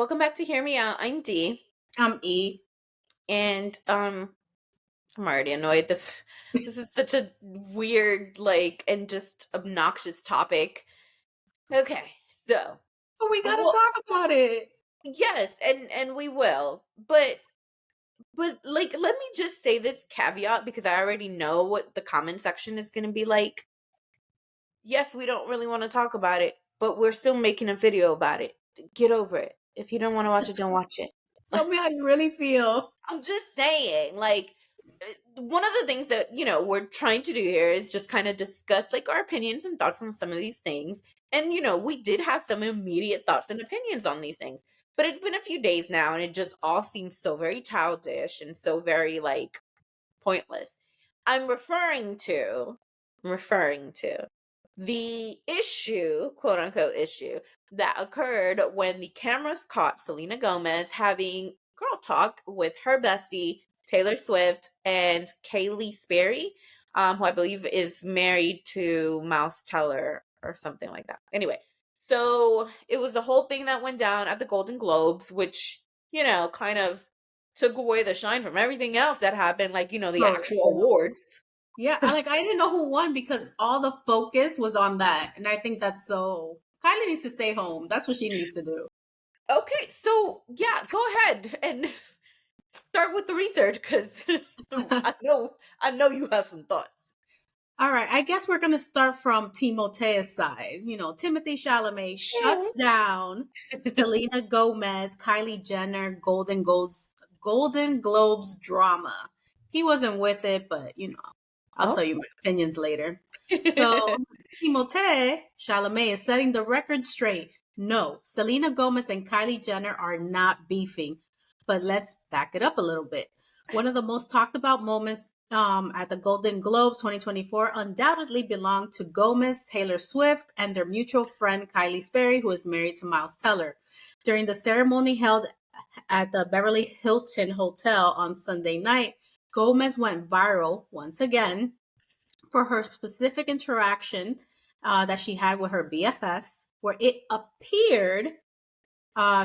Welcome back to Hear Me Out. I'm Dee, I'm E. and I'm already annoyed. This is such a weird, and just obnoxious topic. Okay, so But we gotta well, talk about it. yes, and we will, but let me just say this caveat because I already know what the comment section is going to be like. Yes, we don't really want to talk about it, but we're still making a video about it. Get over it. If you don't want to watch it, don't watch it. Tell me how you really feel. I'm just saying, one of the things that, we're trying to do here is just kind of discuss, our opinions and thoughts on some of these things. And, we did have some immediate thoughts and opinions on these things. But it's been a few days now, and it just all seems so very childish and so very, pointless. I'm referring to the issue, quote unquote issue, that occurred when the cameras caught Selena Gomez having girl talk with her bestie Taylor Swift and KYLIE Sperry, who I believe is married to Miles Teller or something like that. Anyway, so it was a whole thing that went down at the Golden Globes, which, kind of took away the shine from everything else that happened, the For actual real. awards. Yeah, I didn't know who won because all the focus was on that. And I think that's so Kylie needs to stay home. That's what she needs to do. Okay, so yeah, go ahead and start with the research because I know you have some thoughts. All right, I guess we're gonna start from Timothee's side. Timothee Chalamet shuts down Selena Gomez, Kylie Jenner, Golden Globes drama. He wasn't with it, but I'll tell Oh. you my opinions later. So Timothée Chalamet is setting the record straight. No, Selena Gomez and Kylie Jenner are not beefing. But let's back it up a little bit. One of the most talked about moments at the Golden Globes 2024 undoubtedly belonged to Gomez, Taylor Swift, and their mutual friend KYLIE Sperry, who is married to Miles Teller. During the ceremony held at the Beverly Hilton Hotel on Sunday night, Gomez went viral once again for her specific interaction that she had with her BFFs, where it appeared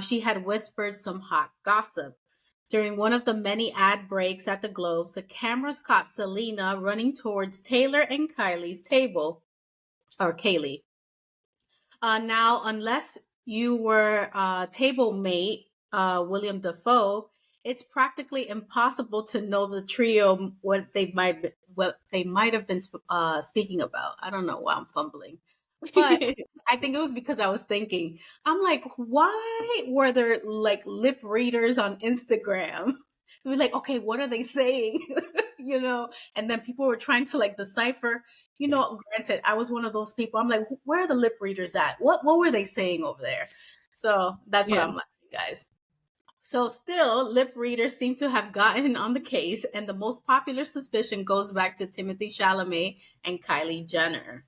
she had whispered some hot gossip. During one of the many ad breaks at the Globes, the cameras caught Selena running towards Taylor and Kylie's table, or Kaylee. Now, unless you were table mate William Dafoe, it's practically impossible to know the trio what they might have been speaking about. I don't know why I'm fumbling, but I think it was because I was thinking. I'm like, why were there like lip readers on Instagram? We're like, okay, what are they saying? And then people were trying to like decipher. Granted, I was one of those people. I'm like, where are the lip readers at? What were they saying over there? So that's what Yeah. I'm laughing, guys. So still, lip readers seem to have gotten on the case, and the most popular suspicion goes back to Timothee Chalamet and Kylie Jenner.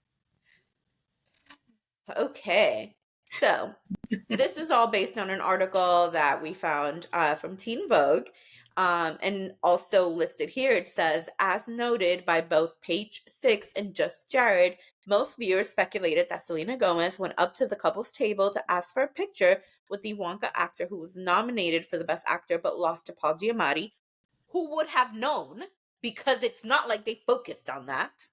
Okay. So this is all based on an article that we found from Teen Vogue. And also listed here, it says, as noted by both Page Six and Just Jared, most viewers speculated that Selena Gomez went up to the couple's table to ask for a picture with the Wonka actor who was nominated for the Best Actor but lost to Paul Giamatti. Who would have known? Because it's not like they focused on that.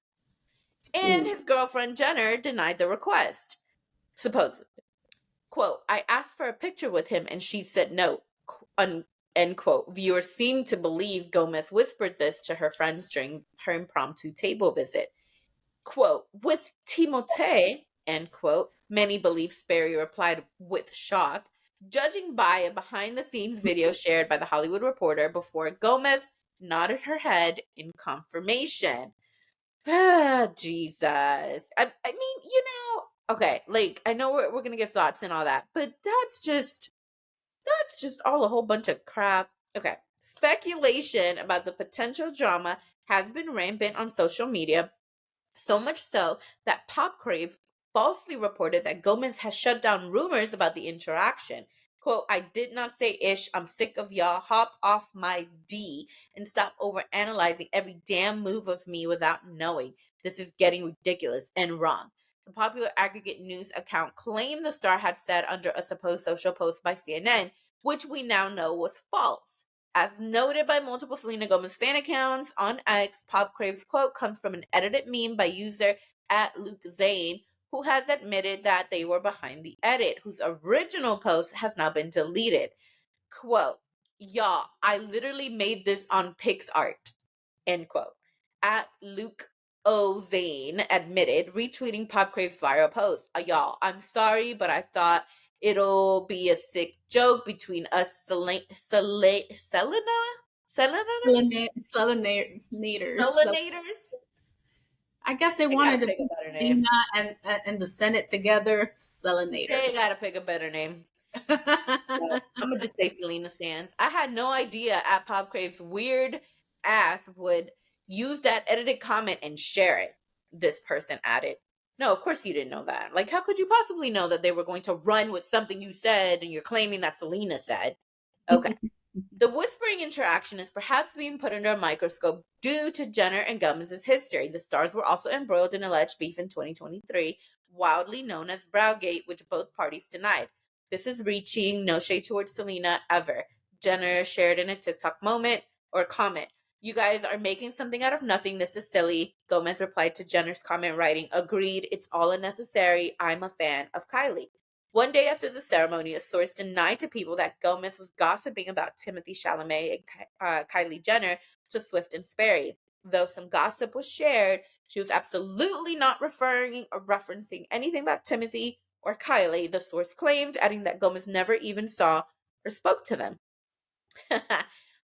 And Ooh. his girlfriend Jenner denied the request, supposedly. Quote, I asked for a picture with him and she said no. End quote. Viewers seem to believe Gomez whispered this to her friends during her impromptu table visit. Quote, with Timothée, end quote, many believe Sperry replied with shock, judging by a behind the scenes video shared by the Hollywood Reporter before Gomez nodded her head in confirmation. Ah, Jesus. I mean, okay, I know we're gonna give thoughts and all that, but that's just all a whole bunch of crap. Okay. Speculation about the potential drama has been rampant on social media, so much so that Pop Crave falsely reported that Gomez has shut down rumors about the interaction. Quote, I did not say ish. I'm sick of y'all. Hop off my D and stop over analyzing every damn move of me without knowing. This is getting ridiculous and wrong. The popular aggregate news account claimed the star had said under a supposed social post by CNN, which we now know was false. As noted by multiple Selena Gomez fan accounts on X, Pop Crave's quote comes from an edited meme by user at Luke Zane, who has admitted that they were behind the edit, whose original post has now been deleted. Quote, y'all, I literally made this on PixArt, end quote. At Luke O. Zane admitted, retweeting Pop Crave's viral post. Y'all, I'm sorry, but I thought it'll be a sick joke between us Selena? Selenators. Selenators? I guess they They gotta wanted to pick a put better name. Selena and the Senate together. They Selenators. gotta pick a better name. Well, I'm gonna just say Selena stands. I had no idea at Pop Crave's weird ass would use that edited comment and share it. This person added. No, of course you didn't know that. Like, how could you possibly know that they were going to run with something you said and you're claiming that Selena said? Okay. The whispering interaction is perhaps being put under a microscope due to Jenner and Gomez's history. The stars were also embroiled in alleged beef in 2023, wildly known as Browgate, which both parties denied. This is reaching no shade towards Selena ever. Jenner shared in a TikTok comment. You guys are making something out of nothing. This is silly. Gomez replied to Jenner's comment, writing, agreed, it's all unnecessary. I'm a fan of Kylie. One day after the ceremony, a source denied to People that Gomez was gossiping about Timothee Chalamet and Kylie Jenner to Swift and Sperry. Though some gossip was shared, she was absolutely not referring or referencing anything about Timothy or Kylie, the source claimed, adding that Gomez never even saw or spoke to them.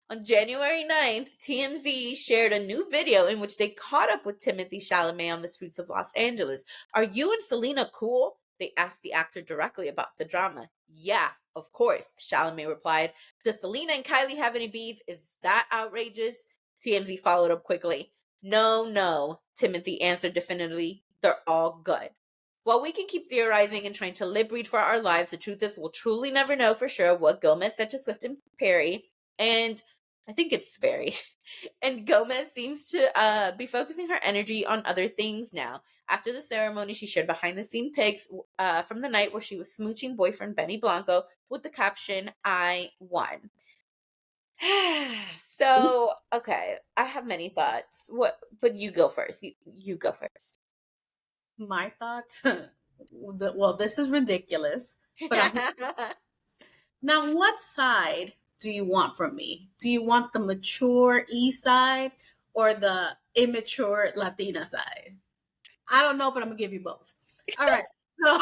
On January 9th, TMZ shared a new video in which they caught up with Timothee Chalamet on the streets of Los Angeles. Are you and Selena cool? They asked the actor directly about the drama. Yeah, of course, Chalamet replied. Does Selena and Kylie have any beef? Is that outrageous? TMZ followed up quickly. No, Timothy answered definitively. They're all good. While we can keep theorizing and trying to lip read for our lives, the truth is we'll truly never know for sure what Gomez said to Swift and Perry. And I think it's Sperry. And Gomez seems to be focusing her energy on other things now. After the ceremony, she shared behind-the-scene pics from the night where she was smooching boyfriend Benny Blanco with the caption, I won. So, okay, I have many thoughts. But you go first. You go first. My thoughts. Well, this is ridiculous. But now, what side do you want from me? Do you want the mature East side or the immature Latina side? I don't know, but I'm gonna give you both. All right. So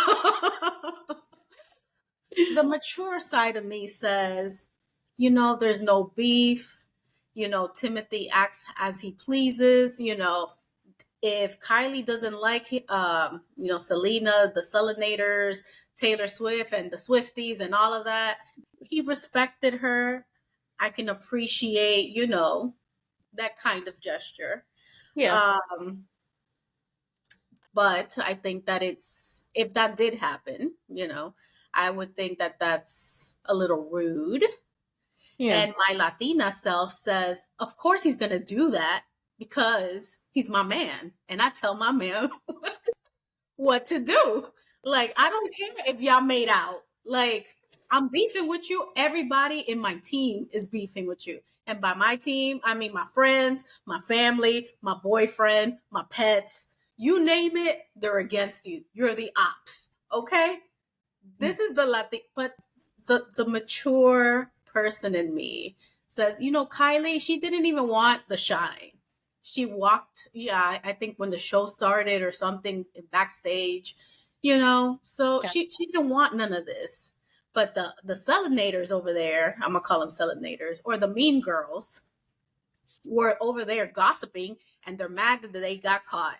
the mature side of me says, there's no beef. Timothy acts as he pleases. If Kylie doesn't like, Selena, the Selenators, Taylor Swift, and the Swifties, and all of that, he respected her. I can appreciate, that kind of gesture. Yeah. Um, but I think that if that did happen, I would think that that's a little rude. Yeah. And my Latina self says, of course he's going to do that because he's my man. And I tell my man what to do. Like, I don't care if y'all made out. Like, I'm beefing with you. Everybody in my team is beefing with you. And by my team, I mean my friends, my family, my boyfriend, my pets. You name it, they're against you. You're the ops. Okay? This is the Latin, but the mature person in me says, Kylie, she didn't even want the shine. She walked, yeah, I think when the show started or something backstage, so Yeah. she didn't want none of this. But the Selenators over there, I'm gonna call them Selenators, or the mean girls, were over there gossiping and they're mad that they got caught.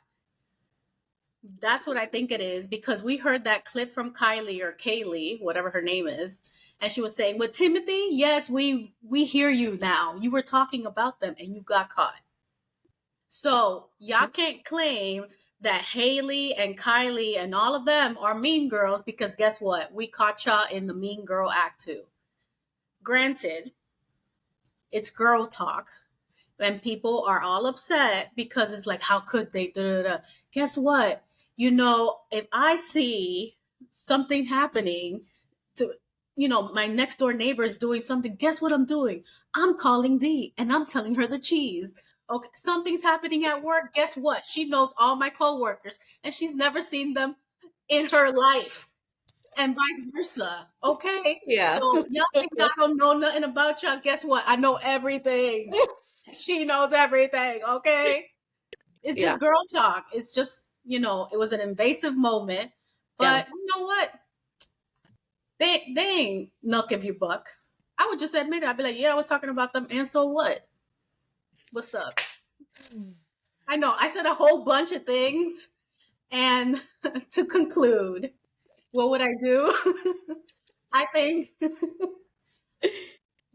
That's what I think it is, because we heard that clip from Kylie or Kaylee, whatever her name is, and she was saying, "With Timothy, yes, we hear you now. You were talking about them and you got caught." So y'all can't claim that Haley and Kylie and all of them are mean girls, because guess what? We caught y'all in the Mean Girl Act too. Granted, it's girl talk, and people are all upset because it's like, how could they? Da, da, da. Guess what? if I see something happening to, my next door neighbor is doing something, guess what I'm doing? I'm calling D and I'm telling her the cheese. Okay, something's happening at work. Guess what? She knows all my coworkers and she's never seen them in her life, and vice versa. Okay. Yeah. So y'all think I don't know nothing about y'all. Guess what? I know everything. She knows everything. Okay. It's Yeah. just girl talk. It's just, it was an invasive moment. Yeah. But you know what? They ain't not give you buck. I would just admit it. I'd be like, yeah, I was talking about them, and so what? What's up? I know I said a whole bunch of things, and to conclude, what would I do? I think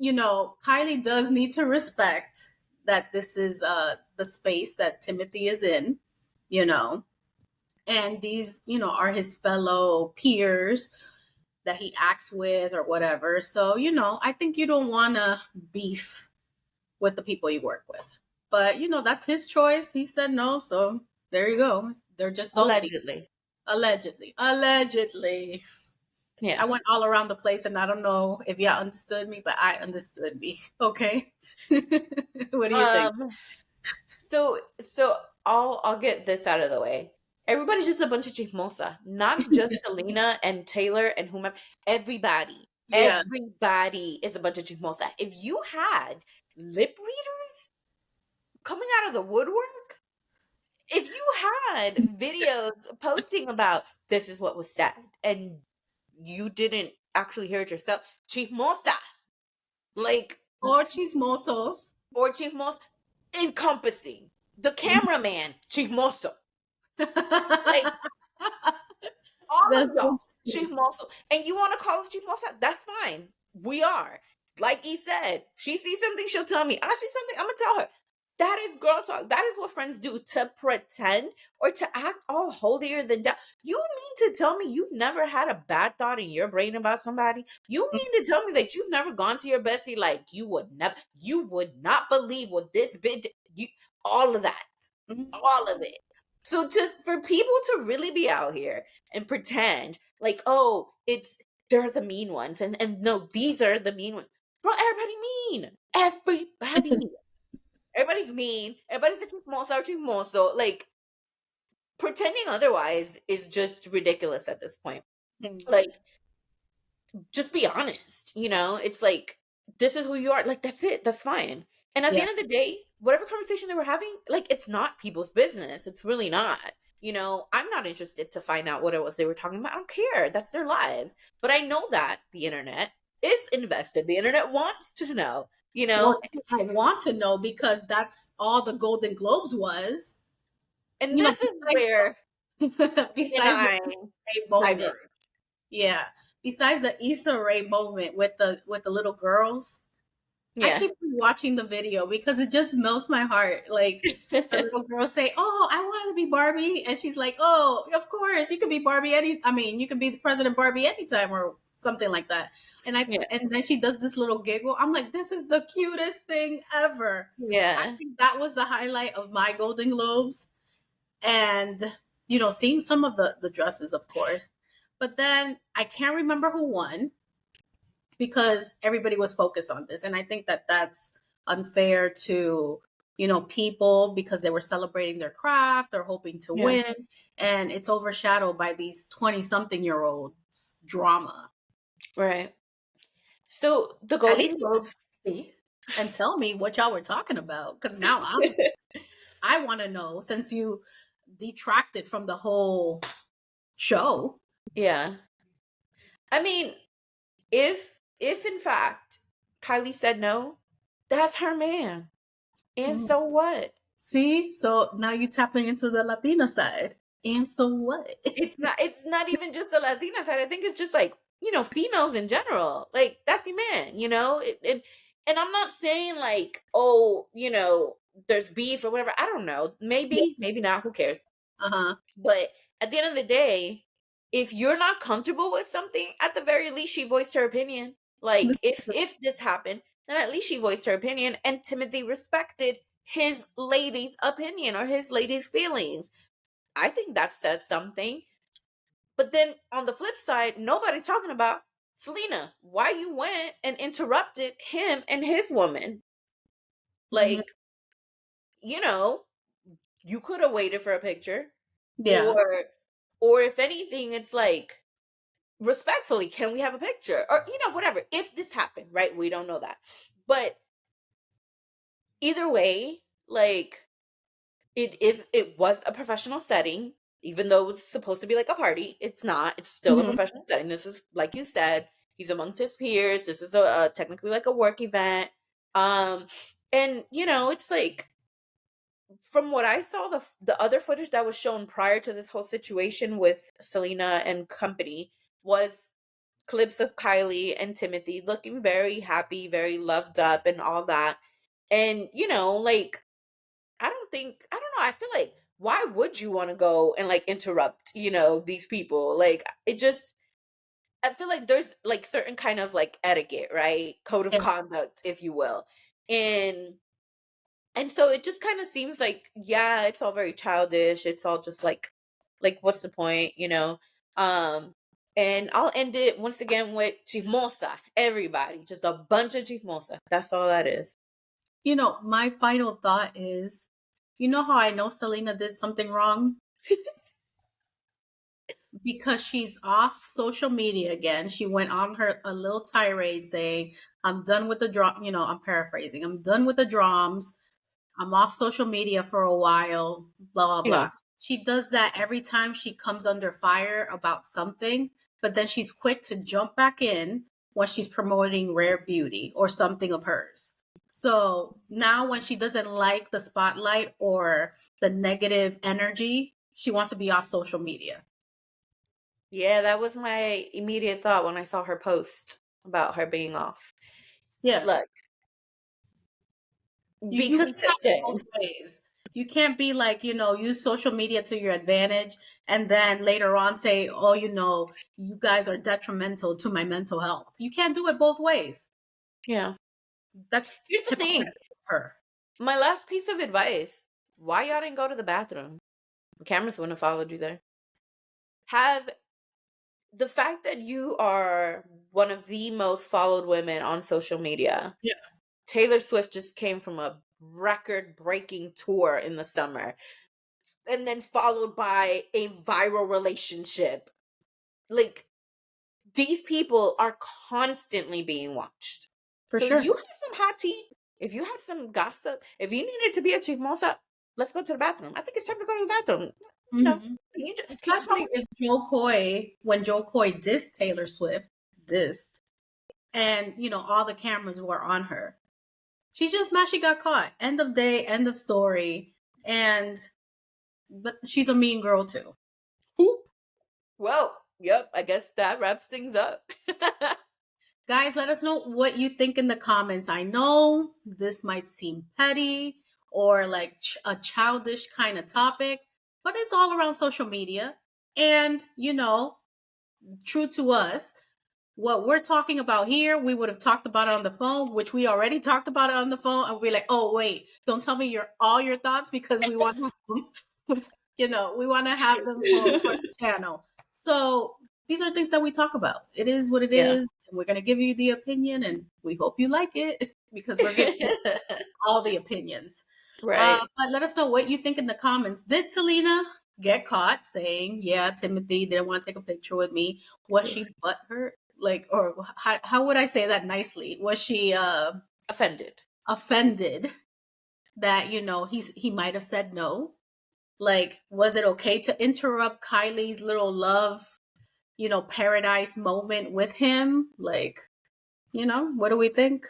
Kylie does need to respect that this is the space that Timothy is in, you know, and these, are his fellow peers that he acts with or whatever. So, I think you don't want to beef with the people you work with. But, that's his choice. He said no. So there you go. They're just salty. Allegedly. Allegedly. Allegedly. I Yeah. went all around the place and I don't know if y'all understood me, but I understood me. Okay. What do you think? Um. So I'll get this out of the way. Everybody's just a bunch of chismosa. Not just Selena and Taylor and whomever. Everybody. Yeah. Everybody is a bunch of chismosa. If you had lip readers coming out of the woodwork, if you had videos posting about this is what was said and you didn't actually hear it yourself, chismosas. Like, Or chismosos. or chismos encompassing. The cameraman, chismoso. Like, all of That's y'all, chismoso. And you want to call us chismosa? That's fine. We are. Like he said, she sees something, she'll tell me. I see something, I'm going to tell her. That is girl talk. That is what friends do, to pretend or to act all holier than thou. You mean to tell me you've never had a bad thought in your brain about somebody? You mean to tell me that you've never gone to your bestie like you would not believe what this bit, you, all of that, all of it. So just for people to really be out here and pretend like, oh, they're the mean ones, and no, these are the mean ones, bro. Everybody mean, everybody's mean, everybody's a chismoso or chismoso. Like, pretending otherwise is just ridiculous at this point. Like, just be honest. It's like, this is who you are. Like, that's it. That's fine. And at the Yeah. end of the day, whatever conversation they were having, like, it's not people's business. It's really not. I'm not interested to find out what it was they were talking about. I don't care. That's their lives. But I know that the internet is invested. The internet wants to know, Well, I want to know because that's all the Golden Globes was. and this is where he and Besides the I Ray moment. diverge. Yeah. Besides the Issa Rae moment with the little girls. I Yeah. keep watching the video because it just melts my heart. Like the little girls say, "Oh, I wanted to be Barbie," and she's like, "Oh, of course, you can be Barbie you can be the President Barbie anytime," or something like that. Yeah. And then she does this little giggle. I'm like, "This is the cutest thing ever." I Yeah. think that was the highlight of my Golden Globes, and seeing some of the dresses, of course, but then I can't remember who won because everybody was focused on this. And I think that that's unfair to, people because they were celebrating their craft or hoping to Yeah. win. And it's overshadowed by these 20 something year olds drama. Right. So the At Golden least it was Globes. feisty and tell me what y'all were talking about. Cause now I want to know since you detracted from the whole show. Yeah. I mean, if in fact Kylie said no, that's her man. And Mm. so what? See, so now you tapping into the Latina side. And so what? It's not even just the Latina side. I think it's just like, females in general. Like, that's your man, and I'm not saying like, oh, there's beef or whatever. I don't know. Maybe not, who cares? Uh-huh. But at the end of the day, if you're not comfortable with something, at the very least she voiced her opinion. Like, if this happened, then at least she voiced her opinion, and Timothy respected his lady's opinion or his lady's feelings. I think that says something. But then on the flip side, nobody's talking about Selena. Why you went and interrupted him and his woman? Mhm. Like, you know, you could have waited for a picture, Yeah. or if anything, it's like, respectfully, can we have a picture, or whatever, if this happened, right? We don't know that, but either way, like, it was a professional setting. Even though it was supposed to be like a party, it's not. It's still a Mhm. professional setting. This is, like you said, he's amongst his peers. This is a technically like a work event. um and it's like, from what I saw, the other footage that was shown prior to this whole situation with Selena and company was clips of Kylie and Timothy looking very happy, very loved up, and all that. And like, I don't know, I feel like, why would you want to go and like interrupt, these people? Like, it just, I feel like there's like certain kind of like etiquette, right? Code of Yeah. conduct, if you will. And so it just kind of seems like, yeah, it's all very childish. It's all just like what's the point, Um and I'll end it once again with chismosa. Everybody, just a bunch of chismosa. That's all that is. My final thought is, how I know Selena did something wrong? Because she's off social media again. She went on her a little tirade saying, "I'm done with the drum." I'm paraphrasing. "I'm done with the drums. I'm off social media for a while." Blah blah Yeah. blah. She does that every time she comes under fire about something, but then she's quick to jump back in when she's promoting Rare Beauty or something of hers. So now, when she doesn't like the spotlight or the negative energy, she wants to be off social media. Yeah, that was my immediate thought when I saw her post about her being off. Yeah. Look, be You can't have it both consistent. ways. You can't be like, use social media to your advantage and then later on say, "Oh, you guys are detrimental to my mental health." You can't do it both ways. Yeah. That's Here's the thing. hypocritical of her. My last piece of advice: why y'all didn't go to the bathroom? The cameras wouldn't have followed you there. Have The fact that you are one of the most followed women on social media. Yeah, Taylor Swift just came from a record breaking tour in the summer, and then followed by a viral relationship. Like, these people are constantly being watched. for So if sure. you had some hot tea, if you had some gossip, if you needed to be a chismosa, let's go to the bathroom. I think it's time to go to the bathroom. Hmm. Can you Especially if when Joe Coy dissed Taylor Swift, dissed, and all the cameras were on her. She's just mad she got caught. End of day, end of story. And but she's a mean girl too. Well, yep, I guess that wraps things up. Guys, let us know what you think in the comments. I know this might seem petty or like a childish kind of topic, but it's all around social media. And, true to us, what we're talking about here, we would have talked about it on the phone, which we already talked about it on the phone. And we're like, "Oh, wait, don't tell me all your thoughts because we want to, we want to have them for the channel." So these are things that we talk about. It is what it Yeah. is. And we're going to give you the opinion and we hope you like it because we're giving you all the opinions. Right. But let us know what you think in the comments. Did Selena get caught saying, "Yeah, Timothy didn't want to take a picture with me"? Was she butthurt? Like, or how would I say that nicely? Was she Offended. offended that he might have said no? Like, was it okay to interrupt Kylie's little love, paradise moment with him? Like, what do we think?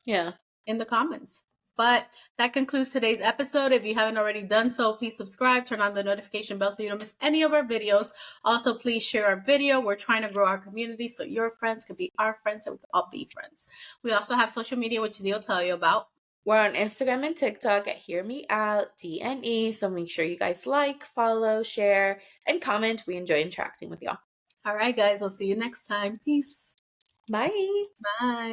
Yeah. In the comments. But that concludes today's episode. If you haven't already done so, please subscribe, turn on the notification bell so you don't miss any of our videos. Also, please share our video. We're trying to grow our community so your friends can be our friends and we can all be friends. We also have social media, which they'll tell you about. We're on Instagram and TikTok at Hear Me Out DNE. So make sure you guys like, follow, share, and comment. We enjoy interacting with y'all. All right, guys, we'll see you next time. Peace. Bye. Bye.